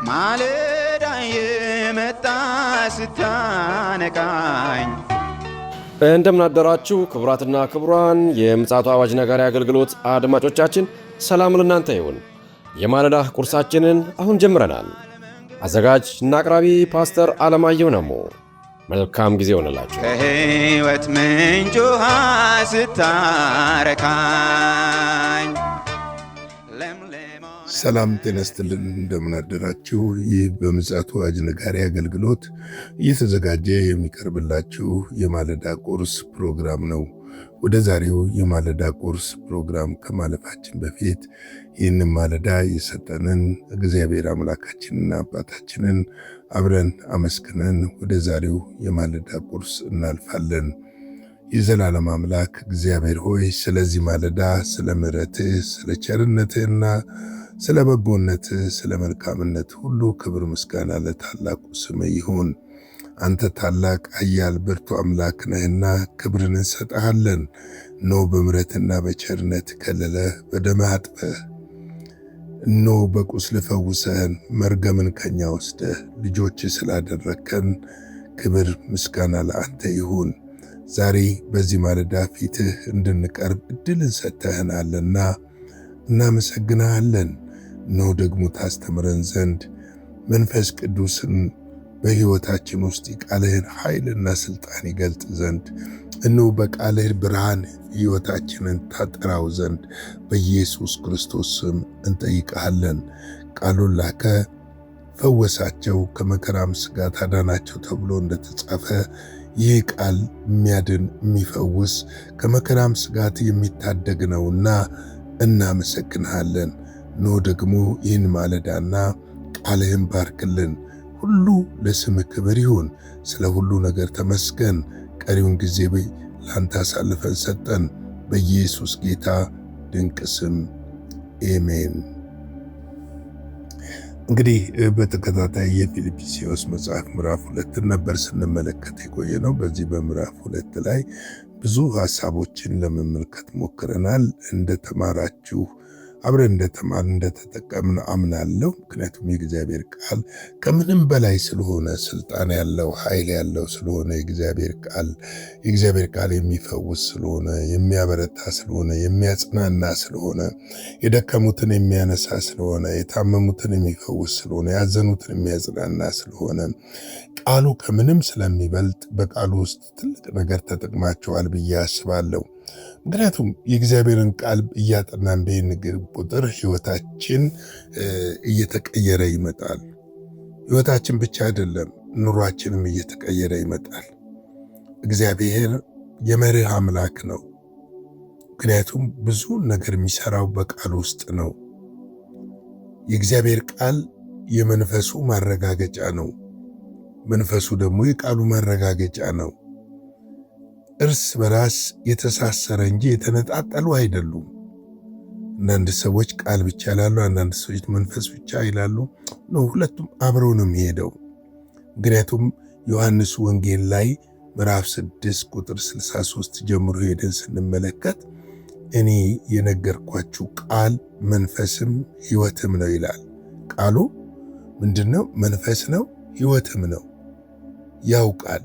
ማለዳ የመጣ ስታነቃኝ። እንደምናደራችሁ ክቡራትና ክቡራን የምፅዓቱ አዋጅ ነጋሪ አገልግሎት አድማጮቻችን ሰላም ለእናንተ ይሁን። የማለዳ ቁርሳችንን አሁን ጀምረናል። አዘጋጅ እና አቅራቢ ፓስተር አለማየሁ ነሞ። መልካም ጊዜ ሆነላችሁ። ከሕይወት ምንጭ ውሃ ስታረካኝ። ሰላም ጤና ይስጥልን፣ እንደምናደራችሁ። ይህ በምፅዓቱ አዋጅ ነጋሪ አገልግሎት እየተዘጋጀ የሚቀርብላችሁ የማለዳ ቁርስ ፕሮግራም ነው። ወደ ዛሬው የማለዳ ቁርስ ፕሮግራም ከማለፋችን በፊት ይህንን ማለዳ የሰጠንን እግዚአብሔር አምላካችንና አባታችንን አብረን አመስግነን ወደ ዛሬው የማለዳ ቁርስ እናልፋለን። የዘላለም አምላክ እግዚአብሔር ሆይ ስለዚህ ማለዳ፣ ስለ ምሕረትህ፣ ስለ ቸርነትህና ስለ በጎነትህ፣ ስለ መልካምነት ሁሉ ክብር ምስጋና ለታላቁ ስምህ ይሁን። አንተ ታላቅ ኃያል ብርቱ አምላክ ነህና ክብርን እንሰጥሃለን። እነሆ በምሕረትና በቸርነት ከልለህ በደምህ አጥበህ እነሆ በቁስል ፈውሰህን መርገምን ከኛ ወስደህ ልጆች ስላደረግከን ክብር ምስጋና ለአንተ ይሁን። ዛሬ በዚህ ማለዳ ፊትህ እንድንቀርብ ዕድልን ሰጥተህናልና እናመሰግንሃለን። እነሆ ደግሞ ታስተምረን ዘንድ መንፈስ ቅዱስን በሕይወታችን ውስጥ የቃልህን ኃይልና ሥልጣን ይገልጥ ዘንድ እነሆ በቃልህ ብርሃን ሕይወታችንን ታጠራው ዘንድ በኢየሱስ ክርስቶስ ስም እንጠይቀሃለን። ቃሉን ላከ፣ ፈወሳቸው፣ ከመከራም ስጋት አዳናቸው ተብሎ እንደተጻፈ ይህ ቃል የሚያድን የሚፈውስ ከመከራም ስጋት የሚታደግ ነውና እናመሰግንሃለን። እነሆ ደግሞ ይህን ማለዳና ቃልህን ባርክልን። ሁሉ ለስምህ ክብር ይሁን። ስለ ሁሉ ነገር ተመስገን። ቀሪውን ጊዜ ለአንተ አሳልፈን ሰጠን። በኢየሱስ ጌታ ድንቅ ስም አሜን። እንግዲህ በተከታታይ የፊልጵስዩስ መጽሐፍ ምዕራፍ 2 ነበር ስንመለከት የቆየ ነው። በዚህ በምዕራፍ 2 ላይ ብዙ ሐሳቦችን ለመመልከት ሞክረናል። እንደተማራችሁ አብረን እንደተጠቀምን አምናለሁ። ምክንያቱም የእግዚአብሔር ቃል ከምንም በላይ ስለሆነ ስልጣን ያለው ኃይል ያለው ስለሆነ የእግዚአብሔር ቃል የሚፈውስ ስለሆነ የሚያበረታ ስለሆነ የሚያጽናና ስለሆነ የደከሙትን የሚያነሳ ስለሆነ የታመሙትን የሚፈውስ ስለሆነ ያዘኑትን የሚያጽናና ስለሆነ ቃሉ ከምንም ስለሚበልጥ በቃሉ ውስጥ ትልቅ ነገር ተጠቅማቸዋል ብዬ አስባለሁ። ምክንያቱም የእግዚአብሔርን ቃል እያጠናን በሄድን ቁጥር ሕይወታችን እየተቀየረ ይመጣል። ሕይወታችን ብቻ አይደለም፣ ኑሯችንም እየተቀየረ ይመጣል። እግዚአብሔር የመርህ አምላክ ነው። ምክንያቱም ብዙ ነገር የሚሰራው በቃል ውስጥ ነው። የእግዚአብሔር ቃል የመንፈሱ ማረጋገጫ ነው። መንፈሱ ደግሞ የቃሉ ማረጋገጫ ነው። እርስ በራስ የተሳሰረ እንጂ የተነጣጠሉ አይደሉም። አንዳንድ ሰዎች ቃል ብቻ ይላሉ፣ አንዳንድ ሰዎች መንፈስ ብቻ ይላሉ። ሁለቱም አብረው ነው የሚሄደው። ምክንያቱም ዮሐንስ ወንጌል ላይ ምዕራፍ 6 ቁጥር 63 ጀምሮ ሄደን ስንመለከት እኔ የነገርኳችሁ ቃል መንፈስም ሕይወትም ነው ይላል። ቃሉ ምንድነው? መንፈስ ነው፣ ሕይወትም ነው። ያው ቃል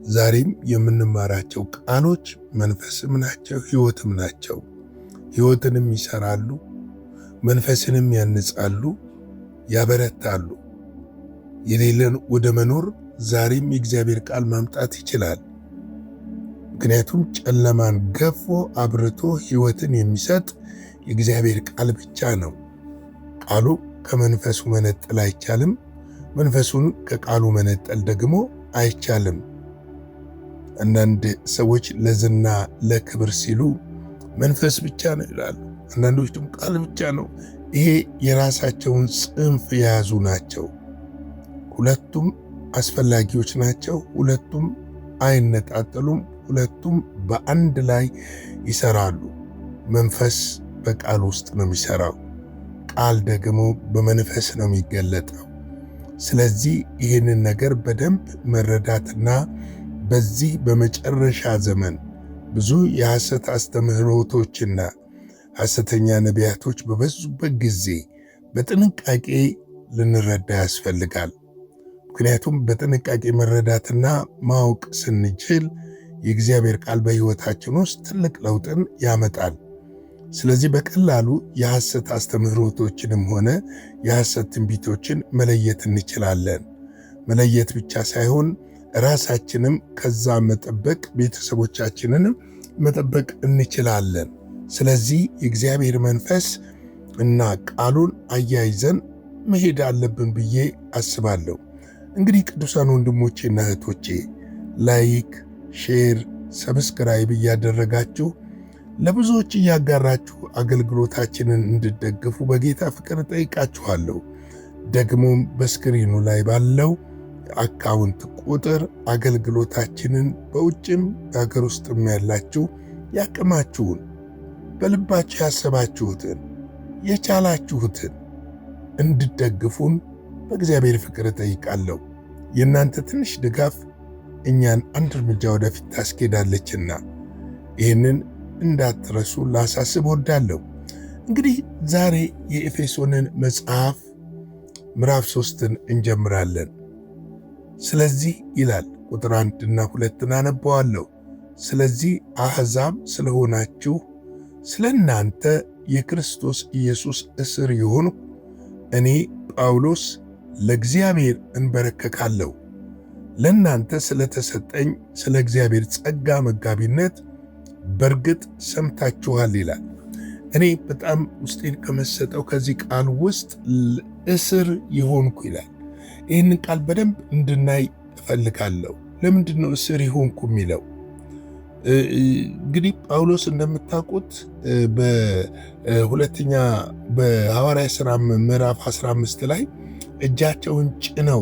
ዛሬም የምንማራቸው ቃሎች መንፈስም ናቸው፣ ሕይወትም ናቸው። ሕይወትንም ይሰራሉ፣ መንፈስንም ያንጻሉ፣ ያበረታሉ። የሌለን ወደ መኖር ዛሬም የእግዚአብሔር ቃል ማምጣት ይችላል። ምክንያቱም ጨለማን ገፎ አብርቶ ሕይወትን የሚሰጥ የእግዚአብሔር ቃል ብቻ ነው። ቃሉ ከመንፈሱ መነጠል አይቻልም፣ መንፈሱን ከቃሉ መነጠል ደግሞ አይቻልም። አንዳንድ ሰዎች ለዝና ለክብር ሲሉ መንፈስ ብቻ ነው ይላሉ። አንዳንዶች ደግሞ ቃል ብቻ ነው። ይሄ የራሳቸውን ጽንፍ የያዙ ናቸው። ሁለቱም አስፈላጊዎች ናቸው። ሁለቱም አይነጣጠሉም። ሁለቱም በአንድ ላይ ይሰራሉ። መንፈስ በቃል ውስጥ ነው የሚሰራው፣ ቃል ደግሞ በመንፈስ ነው የሚገለጠው። ስለዚህ ይህንን ነገር በደንብ መረዳትና በዚህ በመጨረሻ ዘመን ብዙ የሐሰት አስተምህሮቶችና ሐሰተኛ ነቢያቶች በበዙበት ጊዜ በጥንቃቄ ልንረዳ ያስፈልጋል። ምክንያቱም በጥንቃቄ መረዳትና ማወቅ ስንችል የእግዚአብሔር ቃል በሕይወታችን ውስጥ ትልቅ ለውጥን ያመጣል። ስለዚህ በቀላሉ የሐሰት አስተምህሮቶችንም ሆነ የሐሰት ትንቢቶችን መለየት እንችላለን። መለየት ብቻ ሳይሆን ራሳችንም ከዛ መጠበቅ፣ ቤተሰቦቻችንንም መጠበቅ እንችላለን። ስለዚህ የእግዚአብሔር መንፈስ እና ቃሉን አያይዘን መሄድ አለብን ብዬ አስባለሁ። እንግዲህ ቅዱሳን ወንድሞቼና እህቶቼ ላይክ፣ ሼር፣ ሰብስክራይብ እያደረጋችሁ ለብዙዎች እያጋራችሁ አገልግሎታችንን እንድትደግፉ በጌታ ፍቅር ጠይቃችኋለሁ። ደግሞም በስክሪኑ ላይ ባለው አካውንት ቁጥር አገልግሎታችንን በውጭም በሀገር ውስጥም ያላችሁ ያቅማችሁን በልባችሁ ያሰባችሁትን የቻላችሁትን እንድትደግፉን በእግዚአብሔር ፍቅር ጠይቃለሁ። የእናንተ ትንሽ ድጋፍ እኛን አንድ እርምጃ ወደፊት ታስኬዳለችና ይህንን እንዳትረሱ ላሳስብ ወዳለሁ። እንግዲህ ዛሬ የኤፌሶንን መጽሐፍ ምዕራፍ 3ን እንጀምራለን። ስለዚህ ይላል ቁጥር 1 እና 2 አነበዋለሁ። ስለዚህ አሕዛብ ስለሆናችሁ ስለ እናንተ የክርስቶስ ኢየሱስ እስር የሆንሁ እኔ ጳውሎስ ለእግዚአብሔር እንበረከካለሁ። ለእናንተ ስለተሰጠኝ ስለ እግዚአብሔር ጸጋ መጋቢነት በርግጥ ሰምታችኋል ይላል። እኔ በጣም ውስጤን ከመሰጠው ከዚህ ቃል ውስጥ እስር የሆንኩ ይላል። ይህንን ቃል በደንብ እንድናይ እፈልጋለሁ። ለምንድን ነው እስር የሆንኩ የሚለው? እንግዲህ ጳውሎስ እንደምታውቁት በሁለተኛ በሐዋርያ ሥራ ምዕራፍ 15 ላይ እጃቸውን ጭነው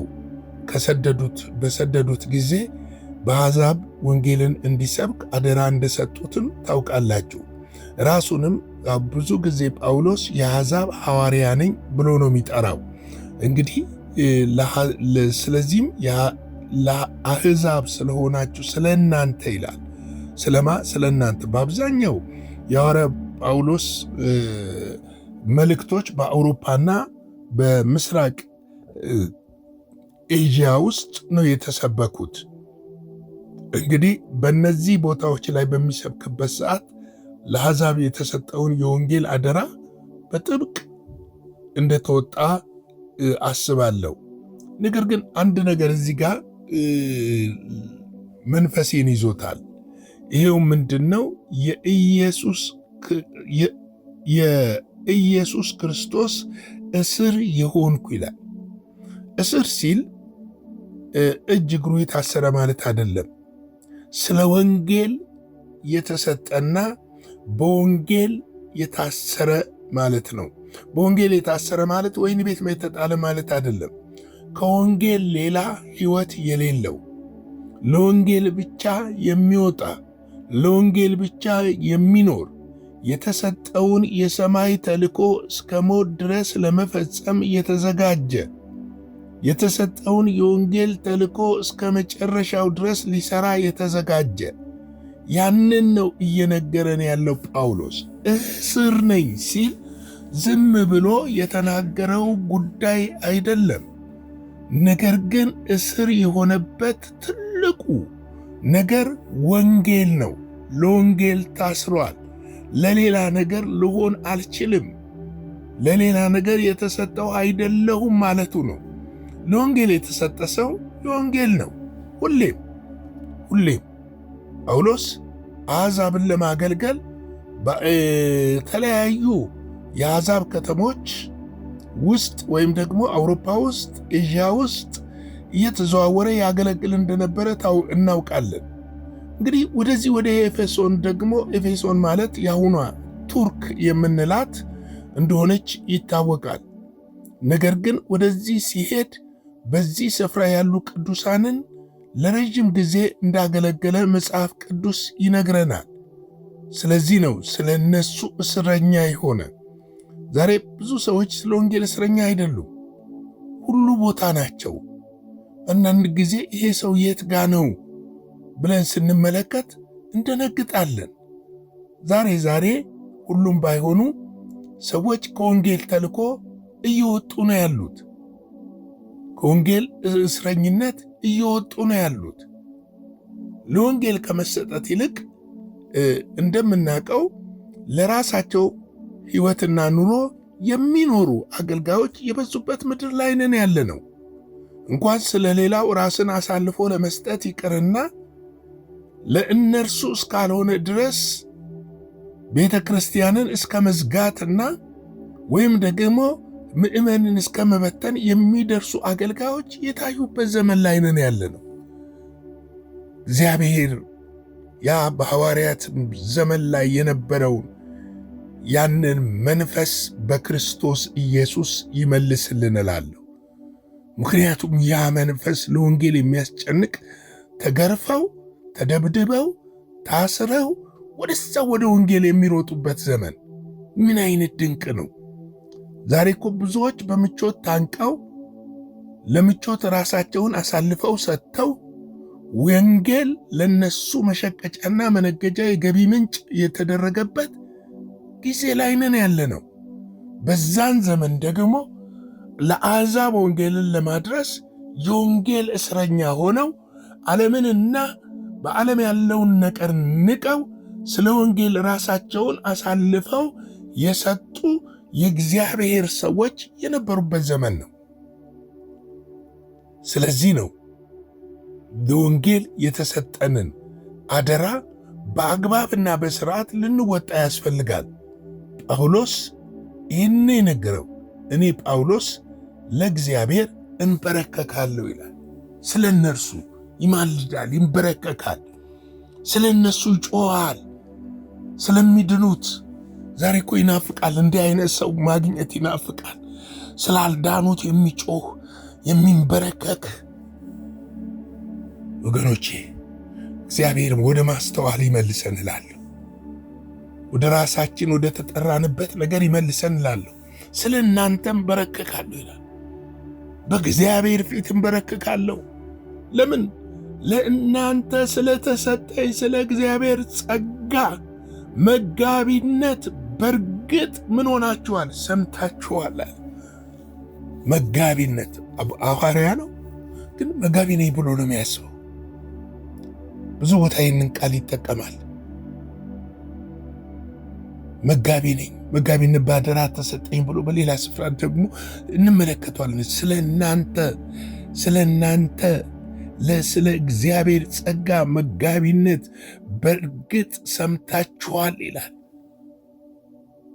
በሰደዱት ጊዜ በአሕዛብ ወንጌልን እንዲሰብክ አደራ እንደሰጡትም ታውቃላችሁ። ራሱንም ብዙ ጊዜ ጳውሎስ የአሕዛብ ሐዋርያ ነኝ ብሎ ነው የሚጠራው። እንግዲህ ስለዚህም ለአሕዛብ ስለሆናችሁ ስለ እናንተ ይላል። ስለ እናንተ በአብዛኛው የሐዋርያ ጳውሎስ መልእክቶች በአውሮፓና በምስራቅ ኤዥያ ውስጥ ነው የተሰበኩት። እንግዲህ በእነዚህ ቦታዎች ላይ በሚሰብክበት ሰዓት ለአሕዛብ የተሰጠውን የወንጌል አደራ በጥብቅ እንደተወጣ አስባለሁ። ነገር ግን አንድ ነገር እዚህ ጋር መንፈሴን ይዞታል። ይሄው ምንድነው? የኢየሱስ ክርስቶስ እስር የሆንኩ ይላል። እስር ሲል እጅ እግሩ የታሰረ ማለት አይደለም። ስለ ወንጌል የተሰጠና በወንጌል የታሰረ ማለት ነው። በወንጌል የታሰረ ማለት ወህኒ ቤት የተጣለ ማለት አይደለም። ከወንጌል ሌላ ሕይወት የሌለው ለወንጌል ብቻ የሚወጣ ለወንጌል ብቻ የሚኖር የተሰጠውን የሰማይ ተልእኮ እስከ ሞት ድረስ ለመፈጸም የተዘጋጀ የተሰጠውን የወንጌል ተልእኮ እስከ መጨረሻው ድረስ ሊሰራ የተዘጋጀ ያንን ነው እየነገረን ያለው ጳውሎስ። እስር ነኝ ሲል ዝም ብሎ የተናገረው ጉዳይ አይደለም። ነገር ግን እስር የሆነበት ትልቁ ነገር ወንጌል ነው። ለወንጌል ታስሯል። ለሌላ ነገር ልሆን አልችልም፣ ለሌላ ነገር የተሰጠው አይደለሁም ማለቱ ነው። ለወንጌል የተሰጠ ሰው ለወንጌል ነው። ሁሌም ጳውሎስ አሕዛብን ለማገልገል በተለያዩ የአሕዛብ ከተሞች ውስጥ ወይም ደግሞ አውሮፓ ውስጥ፣ ኤዥያ ውስጥ እየተዘዋወረ ያገለግል እንደነበረ እናውቃለን። እንግዲህ ወደዚህ ወደ ኤፌሶን ደግሞ ኤፌሶን ማለት የአሁኗ ቱርክ የምንላት እንደሆነች ይታወቃል። ነገር ግን ወደዚህ ሲሄድ በዚህ ስፍራ ያሉ ቅዱሳንን ለረጅም ጊዜ እንዳገለገለ መጽሐፍ ቅዱስ ይነግረናል። ስለዚህ ነው ስለ እነሱ እስረኛ የሆነ። ዛሬ ብዙ ሰዎች ስለ ወንጌል እስረኛ አይደሉም፣ ሁሉ ቦታ ናቸው። አንዳንድ ጊዜ ይሄ ሰው የት ጋ ነው ብለን ስንመለከት እንደነግጣለን። ዛሬ ሁሉም ባይሆኑ ሰዎች ከወንጌል ተልእኮ እየወጡ ነው ያሉት። ከወንጌል እስረኝነት እየወጡ ነው ያሉት። ለወንጌል ከመሰጠት ይልቅ እንደምናውቀው ለራሳቸው ሕይወትና ኑሮ የሚኖሩ አገልጋዮች የበዙበት ምድር ላይ ነን ያለ ነው። እንኳን ስለ ሌላው ራስን አሳልፎ ለመስጠት ይቅርና ለእነርሱ እስካልሆነ ድረስ ቤተ ክርስቲያንን እስከ መዝጋትና ወይም ደግሞ ምእመንን እስከ መበተን የሚደርሱ አገልጋዮች የታዩበት ዘመን ላይ ነን ያለ ነው። እግዚአብሔር ያ በሐዋርያት ዘመን ላይ የነበረውን ያንን መንፈስ በክርስቶስ ኢየሱስ ይመልስልን እላለሁ። ምክንያቱም ያ መንፈስ ለወንጌል የሚያስጨንቅ ተገርፈው፣ ተደብድበው፣ ታስረው ወደዛ ወደ ወንጌል የሚሮጡበት ዘመን ምን አይነት ድንቅ ነው! ዛሬ እኮ ብዙዎች በምቾት ታንቀው ለምቾት ራሳቸውን አሳልፈው ሰጥተው ወንጌል ለነሱ መሸቀጫና መነገጃ የገቢ ምንጭ የተደረገበት ጊዜ ላይ ነን ያለ ነው። በዛን ዘመን ደግሞ ለአሕዛብ ወንጌልን ለማድረስ የወንጌል እስረኛ ሆነው ዓለምንና በዓለም ያለውን ነገር ንቀው ስለ ወንጌል ራሳቸውን አሳልፈው የሰጡ የእግዚአብሔር ሰዎች የነበሩበት ዘመን ነው። ስለዚህ ነው ለወንጌል የተሰጠንን አደራ በአግባብና በሥርዓት ልንወጣ ያስፈልጋል። ጳውሎስ ይህን የነገረው እኔ ጳውሎስ ለእግዚአብሔር እንበረከካለሁ ይላል። ስለ እነርሱ ይማልዳል፣ ይንበረከካል፣ ስለ እነሱ ይጮኻል፣ ስለሚድኑት። ዛሬ እኮ ይናፍቃል፣ እንዲህ አይነት ሰው ማግኘት ይናፍቃል። ስላልዳኑት የሚጮህ የሚንበረከክ። ወገኖቼ እግዚአብሔር ወደ ማስተዋል ይመልሰን እላለሁ። ወደ ራሳችን ወደ ተጠራንበት ነገር ይመልሰን እላለሁ። ስለ እናንተ እንበረከካለሁ ይላል። በእግዚአብሔር ፊት እንበረከካለሁ። ለምን? ለእናንተ ስለተሰጠኝ ስለ እግዚአብሔር ጸጋ መጋቢነት በርግጥ ምን ሆናችኋል? ሰምታችኋል። መጋቢነት ሐዋርያ ነው፣ ግን መጋቢ ነኝ ብሎ ነው የሚያስበው። ብዙ ቦታ ይህንን ቃል ይጠቀማል። መጋቢ ነኝ፣ መጋቢነት ባደራ ተሰጠኝ ብሎ በሌላ ስፍራ ደግሞ እንመለከተዋለን። ስለ እናንተ ስለ እግዚአብሔር ጸጋ መጋቢነት በርግጥ ሰምታችኋል ይላል።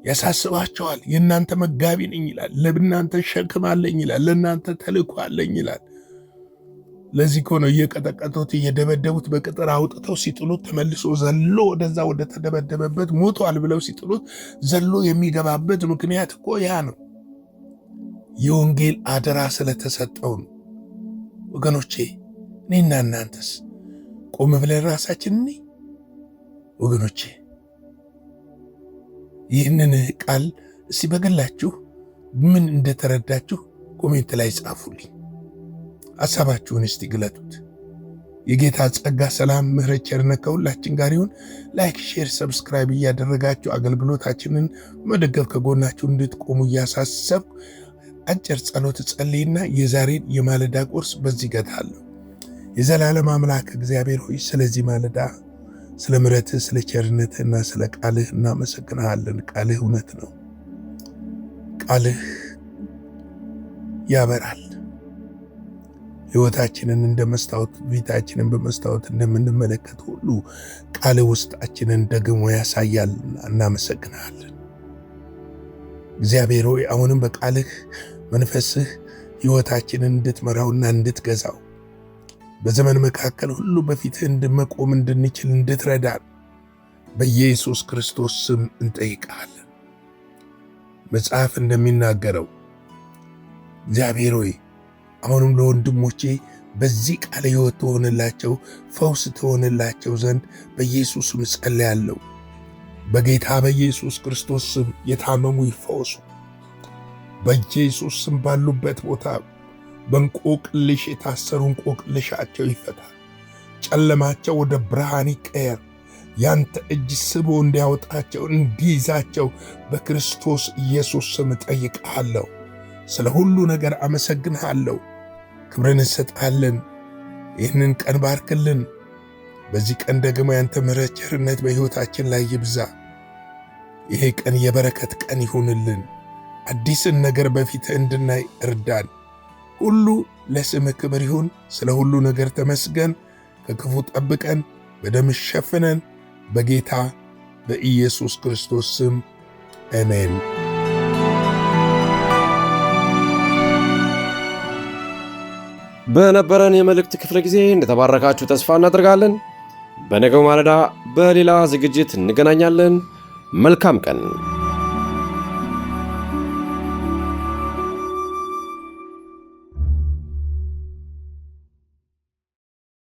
ያሳስባችኋል። የእናንተ መጋቢ ነኝ ይላል። ለእናንተ ሸክም አለኝ ይላል። ለእናንተ ተልእኮ አለኝ ይላል። ለዚህ ከሆነ እየቀጠቀጡት እየደበደቡት በቅጥር አውጥተው ሲጥሉት ተመልሶ ዘሎ ወደዛ ወደ ተደበደበበት ሞቷል ብለው ሲጥሉት ዘሎ የሚገባበት ምክንያት እኮ ያ ነው። የወንጌል አደራ ስለተሰጠው ነው። ወገኖቼ እኔና እናንተስ ቆም ብለን ራሳችን እኔ ወገኖቼ ይህንን ቃል እስቲ በግላችሁ ምን እንደተረዳችሁ ኮሜንት ላይ ጻፉልኝ። ሐሳባችሁን እስቲ ግለጡት። የጌታ ጸጋ፣ ሰላም፣ ምሕረት፣ ቸርነት ከሁላችን ጋር ይሁን። ላይክ፣ ሼር፣ ሰብስክራይብ እያደረጋችሁ አገልግሎታችንን መደገፍ ከጎናችሁ እንድትቆሙ እያሳሰብኩ አጭር ጸሎት ጸልይና የዛሬን የማለዳ ቁርስ በዚህ ገታለሁ። የዘላለም አምላክ እግዚአብሔር ሆይ ስለዚህ ማለዳ ስለ ምሕረትህ፣ ስለ ቸርነትህና ስለ ቃልህ እናመሰግንሃለን። ቃልህ እውነት ነው። ቃልህ ያበራል። ሕይወታችንን እንደ መስታወት፣ ፊታችንን በመስታወት እንደምንመለከት ሁሉ ቃልህ ውስጣችንን ደግሞ ያሳያል። እናመሰግንሃለን። እግዚአብሔር ሆይ አሁንም በቃልህ መንፈስህ ሕይወታችንን እንድትመራውና እንድትገዛው በዘመን መካከል ሁሉ በፊትህ እንድመቆም እንድንችል እንድትረዳን በኢየሱስ ክርስቶስ ስም እንጠይቃለን። መጽሐፍ እንደሚናገረው እግዚአብሔር ሆይ አሁንም ለወንድሞቼ በዚህ ቃል ሕይወት ትሆንላቸው፣ ፈውስ ትሆንላቸው ዘንድ በኢየሱስ ስም ጸልያለሁ። በጌታ በኢየሱስ ክርስቶስ ስም የታመሙ ይፈወሱ። በኢየሱስ ስም ባሉበት ቦታ በእንቆቅልሽ የታሰሩ እንቆቅልሻቸው ይፈታ። ጨለማቸው ወደ ብርሃን ይቀየር። ያንተ እጅ ስቦ እንዲያወጣቸው እንዲይዛቸው በክርስቶስ ኢየሱስ ስም ጠይቃለሁ። ስለ ሁሉ ነገር አመሰግንሃለሁ። ክብርን እንሰጣለን። ይህንን ቀን ባርክልን። በዚህ ቀን ደግሞ ያንተ ምሕረት ቸርነት በሕይወታችን ላይ ይብዛ። ይሄ ቀን የበረከት ቀን ይሁንልን። አዲስን ነገር በፊትህ እንድናይ እርዳን። ሁሉ ለስምህ ክብር ይሁን። ስለ ሁሉ ነገር ተመስገን። ከክፉ ጠብቀን፣ በደምህ ሸፍነን። በጌታ በኢየሱስ ክርስቶስ ስም አሜን። በነበረን የመልእክት ክፍለ ጊዜ እንደተባረካችሁ ተስፋ እናደርጋለን። በነገው ማለዳ በሌላ ዝግጅት እንገናኛለን። መልካም ቀን።